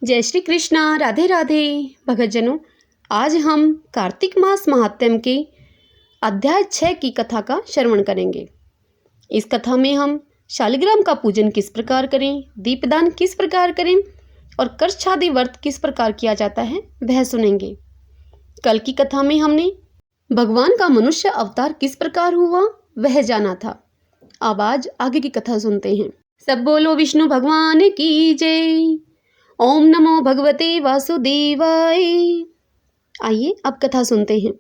जय श्री कृष्णा। राधे राधे भगतजनों, आज हम कार्तिक मास महात्म्य के अध्याय 6 की कथा का श्रवण करेंगे। इस कथा में हम शालिग्राम का पूजन किस प्रकार करें, दीपदान किस प्रकार करें और करछादी व्रत किस प्रकार किया जाता है वह सुनेंगे। कल की कथा में हमने भगवान का मनुष्य अवतार किस प्रकार हुआ वह जाना था। अब आज आगे की कथा सुनते हैं। सब बोलो विष्णु भगवान की जय। ओम नमो भगवते वासुदेवाय। आइए अब कथा सुनते हैं।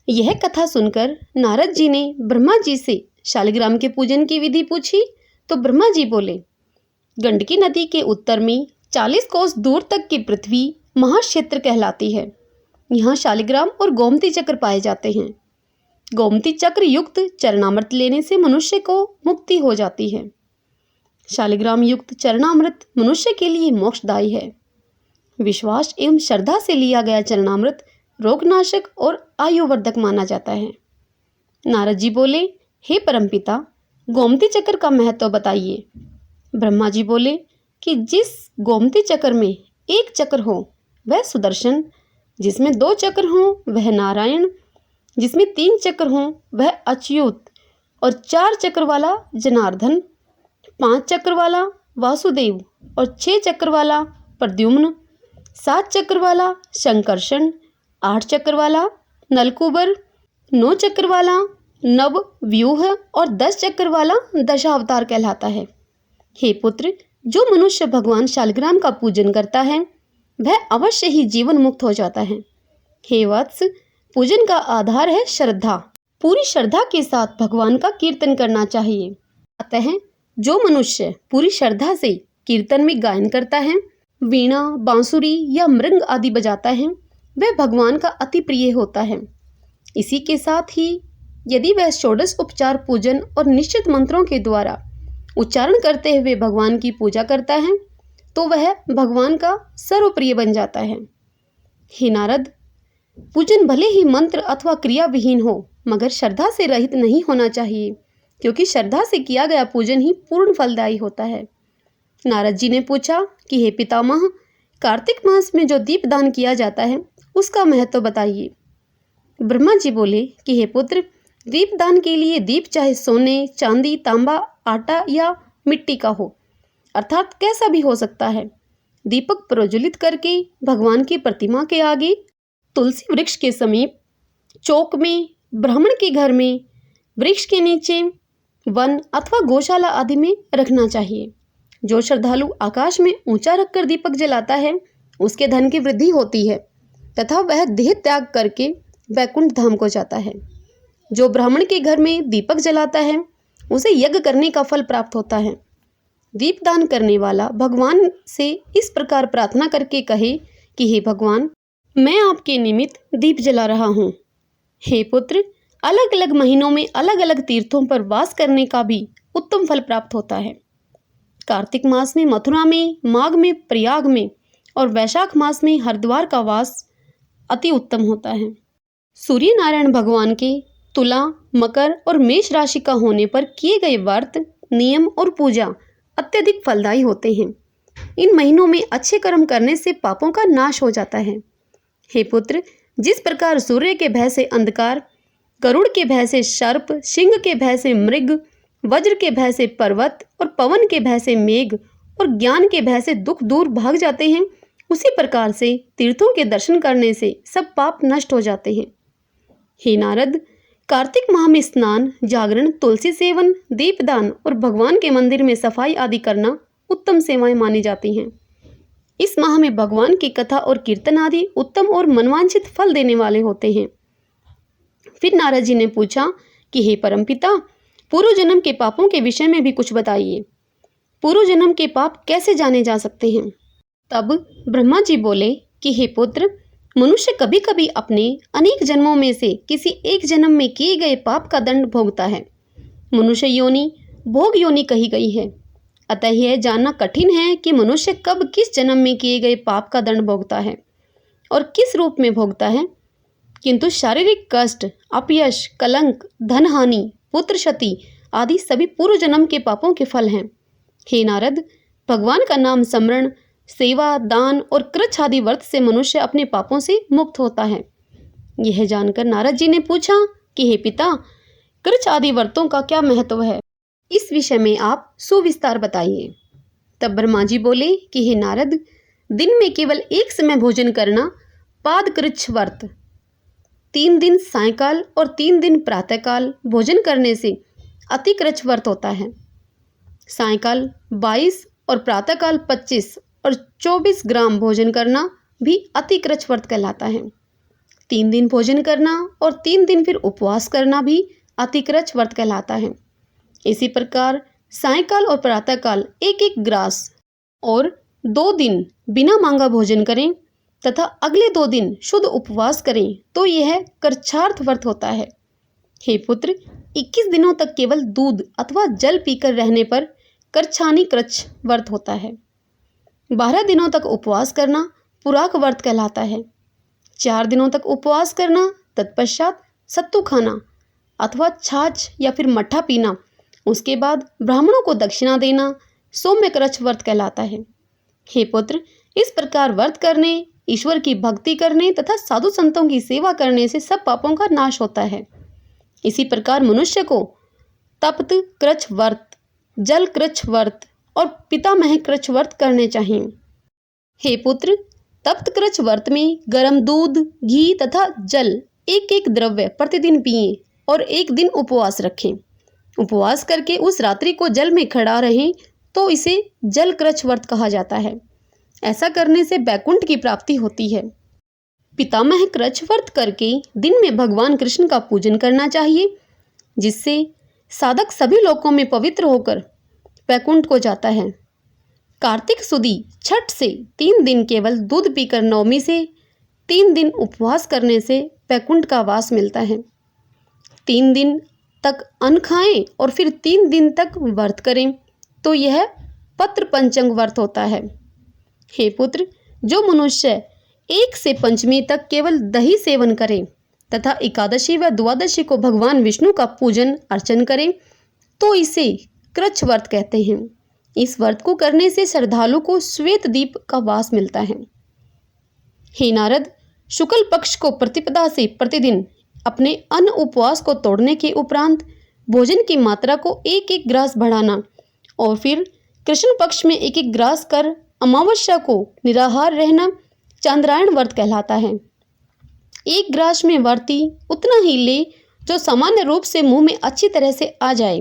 यह कथा सुनकर नारद जी ने ब्रह्मा जी से शालिग्राम के पूजन की विधि पूछी तो ब्रह्मा जी बोले, गंडकी नदी के उत्तर में 40 कोस दूर तक की पृथ्वी महाक्षेत्र कहलाती है। यहाँ शालिग्राम और गोमती चक्र पाए जाते हैं। गोमती चक्र युक्त चरणामृत लेने से मनुष्य को मुक्ति हो जाती है। शालिग्राम युक्त चरणामृत मनुष्य के लिए मोक्षदायी है। विश्वास एवं श्रद्धा से लिया गया चरणामृत रोगनाशक और आयुवर्धक माना जाता है। नारद जी बोले, हे परमपिता, गोमती चक्र का महत्व बताइए। ब्रह्मा जी बोले कि जिस गोमती चक्र में एक चक्र हो वह सुदर्शन, जिसमें 2 चक्र हों वह नारायण, जिसमें 3 चक्र हों वह अच्युत और 4 चक्र वाला जनार्दन, 5 चक्र वाला वासुदेव और 6 चक्र वाला प्रद्युम्न, 7 चक्र वाला शंकर्षण, 8 चक्र वाला नलकूबर, 9 चक्र वाला नव व्यूह और 10 चक्र वाला दशावतार कहलाता है। हे पुत्र, जो मनुष्य भगवान शालिग्राम का पूजन करता है वह अवश्य ही जीवन मुक्त हो जाता है। हे वत्स, पूजन का आधार है श्रद्धा। पूरी श्रद्धा के साथ भगवान का कीर्तन करना चाहिए। अतः जो मनुष्य पूरी श्रद्धा से कीर्तन में गायन करता है, वीणा, बांसुरी या मृंग आदि बजाता है, वह भगवान का अति प्रिय होता है। इसी के साथ ही यदि वह षोडश उपचार पूजन और निश्चित मंत्रों के द्वारा उच्चारण करते हुए भगवान की पूजा करता है तो वह भगवान का सर्वप्रिय बन जाता है। हे नारद, पूजन भले ही मंत्र अथवा क्रिया विहीन हो मगर श्रद्धा से रहित नहीं होना चाहिए, क्योंकि श्रद्धा से किया गया पूजन ही पूर्ण फलदायी होता है। नारद जी ने पूछा कि हे पितामह, कार्तिक मास में जो दीपदान किया जाता है उसका महत्व बताइए। ब्रह्मा जी बोले कि हे पुत्र, दीपदान के लिए दीप चाहे सोने, चांदी, तांबा, आटा या मिट्टी का हो, अर्थात कैसा भी हो सकता है। दीपक प्रज्वलित करके भगवान की प्रतिमा के आगे, तुलसी वृक्ष के समीप, चौक में, ब्राह्मण के घर में, वृक्ष के नीचे, वन अथवा गौशाला आदि में रखना चाहिए। जो श्रद्धालु आकाश में ऊंचा रखकर दीपक जलाता है उसके धन की वृद्धि होती है तथा वह देह त्याग करके वैकुंठ धाम को जाता है। जो ब्राह्मण के घर में दीपक जलाता है उसे यज्ञ करने का फल प्राप्त होता है। दीपदान करने वाला भगवान से इस प्रकार प्रार्थना करके कहे कि हे भगवान, मैं आपके निमित्त दीप जला रहा हूँ। हे पुत्र, अलग अलग महीनों में अलग अलग तीर्थों पर वास करने का भी उत्तम फल प्राप्त होता है। कार्तिक मास में मथुरा में, माघ में प्रयाग में और वैशाख मास में हरिद्वार का वास अति उत्तम होता है। सूर्य नारायण भगवान के तुला, मकर और मेष राशि का होने पर किए गए व्रत, नियम और पूजा अत्यधिक फलदायी होते हैं। इन महीनों में अच्छे कर्म करने से पापों का नाश हो जाता है। हे पुत्र, जिस प्रकार सूर्य के भय से अंधकार, गरुड़ के भय से सर्प, सिंह के भय से मृग, वज्र के भय से पर्वत और पवन के भय से मेघ और ज्ञान के भय से दुख दूर भाग जाते हैं, उसी प्रकार से तीर्थों के दर्शन करने से सब पाप नष्ट हो जाते हैं। हे नारद, कार्तिक माह में स्नान, जागरण, तुलसी सेवन, दीपदान और भगवान के मंदिर में सफाई आदि करना उत्तम सेवाएं मानी जाती हैं। इस माह में भगवान की कथा और कीर्तन आदि उत्तम और मनवांछित फल देने वाले होते हैं। फिर नारद जी ने पूछा कि हे परमपिता, पूर्व जन्म के पापों के विषय में भी कुछ बताइए। पूर्व जन्म के पाप कैसे जाने जा सकते हैं? तब ब्रह्मा जी बोले कि हे पुत्र, मनुष्य कभी कभी अपने अनेक जन्मों में से किसी एक जन्म में किए गए पाप का दंड भोगता है। मनुष्य योनि भोग योनि कही गई है। अतः यह जानना कठिन है कि मनुष्य कब किस जन्म में किए गए पाप का दंड भोगता है और किस रूप में भोगता है। किंतु शारीरिक कष्ट, अपयश, कलंक, धन हानि, पुत्र क्षति आदि सभी पूर्व जन्म के पापों के फल हैं। हे नारद, भगवान का नाम स्मरण, सेवा, दान और कृच्छ आदि व्रत से मनुष्य अपने पापों से मुक्त होता है। यह जानकर नारद जी ने पूछा कि हे पिता, कृच्छ आदि व्रतों का क्या महत्व है? इस विषय में आप सुविस्तार बताइए। तब ब्रह्मा जी बोले कि हे नारद, दिन में केवल एक समय भोजन करना पाद कृच्छ व्रत, 3 दिन सायंकाल और 3 दिन प्रातःकाल भोजन करने से अति कृच्छ व्रत होता है। सायंकाल 22 और प्रातःकाल 25 और 24 ग्राम भोजन करना भी अति कृच्छ व्रत कहलाता है। 3 दिन भोजन करना और 3 दिन फिर उपवास करना भी अति कृच्छ व्रत कहलाता है। इसी प्रकार सायंकाल और प्रातःकाल एक एक ग्रास और 2 दिन बिना मांगा भोजन करें तथा अगले 2 दिन शुद्ध उपवास करें तो यह कृच्छार्थ व्रत होता है। हे पुत्र, 21 दिनों तक केवल दूध अथवा जल पीकर रहने पर कृच्छानी कृच्छ व्रत होता है। 12 दिनों तक उपवास करना पुराक व्रत कहलाता है। 4 दिनों तक उपवास करना, तत्पश्चात सत्तू खाना अथवा छाछ या फिर मट्ठा पीना, उसके बाद ब्राह्मणों को दक्षिणा देना सौम्य कृच्छ व्रत कहलाता है। हे पुत्र, इस प्रकार व्रत करने, ईश्वर की भक्ति करने तथा साधु संतों की सेवा करने से सब पापों का नाश होता है। इसी प्रकार मनुष्य को तप्त कृच्छ व्रत, जल कृच्छ व्रत और पितामह कृच्छ व्रत करने चाहिए। हे पुत्र, तप्त कृच्छ व्रत में गर्म दूध, घी तथा जल एक एक द्रव्य प्रतिदिन पिएं और एक दिन उपवास रखें। उपवास करके उस रात्रि को जल में खड़ा रहें तो इसे जल कृच्छ व्रत कहा जाता है। ऐसा करने से बैकुंठ की प्राप्ति होती है। पितामह कृच्छ व्रत करके दिन में भगवान कृष्ण का पूजन करना चाहिए, जिससे साधक सभी लोकों में पवित्र होकर बैकुंठ को जाता है। कार्तिक सुदी छठ से 3 दिन केवल दूध पीकर नवमी से 3 दिन उपवास करने से बैकुंठ का वास मिलता है। 3 दिन तक अन्न खाएं और फिर 3 दिन तक व्रत करें तो यह पत्र पंचंग व्रत होता है। हे पुत्र, जो मनुष्य 1 से पंचमी तक केवल दही सेवन करे तथा एकादशी व द्वादशी को भगवान विष्णु का पूजन अर्चन करे तो इसे कृच्छ व्रत कहते हैं। इस व्रत को करने से श्रद्धालु को श्वेत दीप का वास मिलता है। हे नारद, शुक्ल पक्ष को प्रतिपदा से प्रतिदिन अपने अन्न उपवास को तोड़ने के उपरांत भोजन की मात्रा को एक एक ग्रास बढ़ाना और फिर कृष्ण पक्ष में एक एक ग्रास कर अमावस्या को निराहार रहना चांद्रायण व्रत कहलाता है। 1 ग्रास में व्रती उतना ही ले जो सामान्य रूप से मुंह में अच्छी तरह से आ जाए।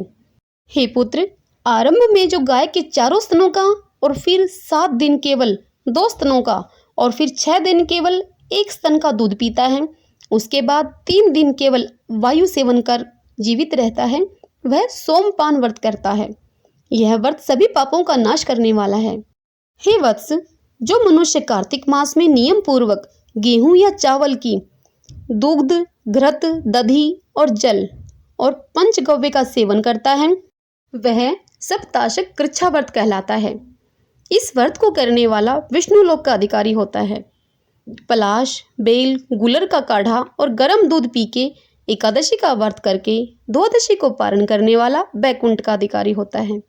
हे पुत्र, आरंभ में जो गाय के 4 स्तनों का और फिर 7 दिन केवल 2 स्तनों का और फिर 6 दिन केवल 1 स्तन का दूध पीता है, उसके बाद 3 दिन केवल वायु सेवन कर जीवित रहता है, वह सोमपान व्रत करता है। यह व्रत सभी पापों का नाश करने वाला है। हे वत्स, जो मनुष्य कार्तिक मास में नियम पूर्वक गेहूं या चावल की दुग्ध, घृत, दधी और जल और पंचगव्य का सेवन करता है, वह सप्ताशक कृच्छा व्रत कहलाता है। इस व्रत को करने वाला विष्णु लोक का अधिकारी होता है। पलाश, बेल, गुलर का काढ़ा और गर्म दूध पी के एकादशी का व्रत करके द्वादशी को पारण करने वाला बैकुंठ का अधिकारी होता है।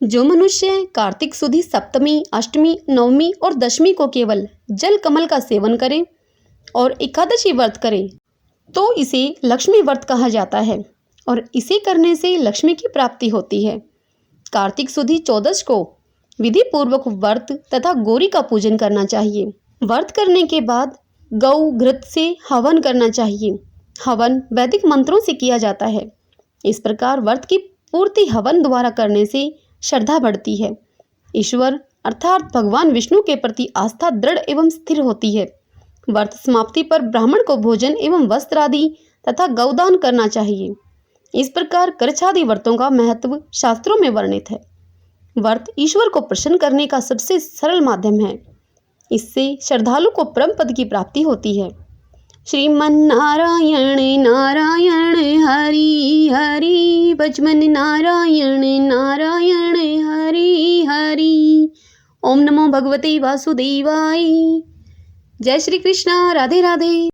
जो मनुष्य कार्तिक सुदी सप्तमी, अष्टमी, नवमी और दशमी को केवल जल कमल का सेवन करे और एकादशी व्रत करे तो इसे लक्ष्मी व्रत कहा जाता है और इसे करने से लक्ष्मी की प्राप्ति होती है। कार्तिक सुदी 14 को विधि पूर्वक व्रत तथा गौरी का पूजन करना चाहिए। व्रत करने के बाद गौ घृत से हवन करना चाहिए। हवन वैदिक मंत्रों से किया जाता है। इस प्रकार व्रत की पूर्ति हवन द्वारा करने से श्रद्धा बढ़ती है। ईश्वर अर्थात भगवान विष्णु के प्रति आस्था दृढ़ एवं स्थिर होती है। व्रत समाप्ति पर ब्राह्मण को भोजन एवं वस्त्र आदि तथा गौदान करना चाहिए। इस प्रकार कृच्छादि व्रतों का महत्व शास्त्रों में वर्णित है। व्रत ईश्वर को प्रसन्न करने का सबसे सरल माध्यम है। इससे श्रद्धालु को परम पद की प्राप्ति होती है। श्रीमन्नारायण नारायण हरि हरि, भजमन नारायण नारायण हरि हरि। ओम नमो भगवते वासुदेवाय। जय श्री कृष्णा। राधे राधे।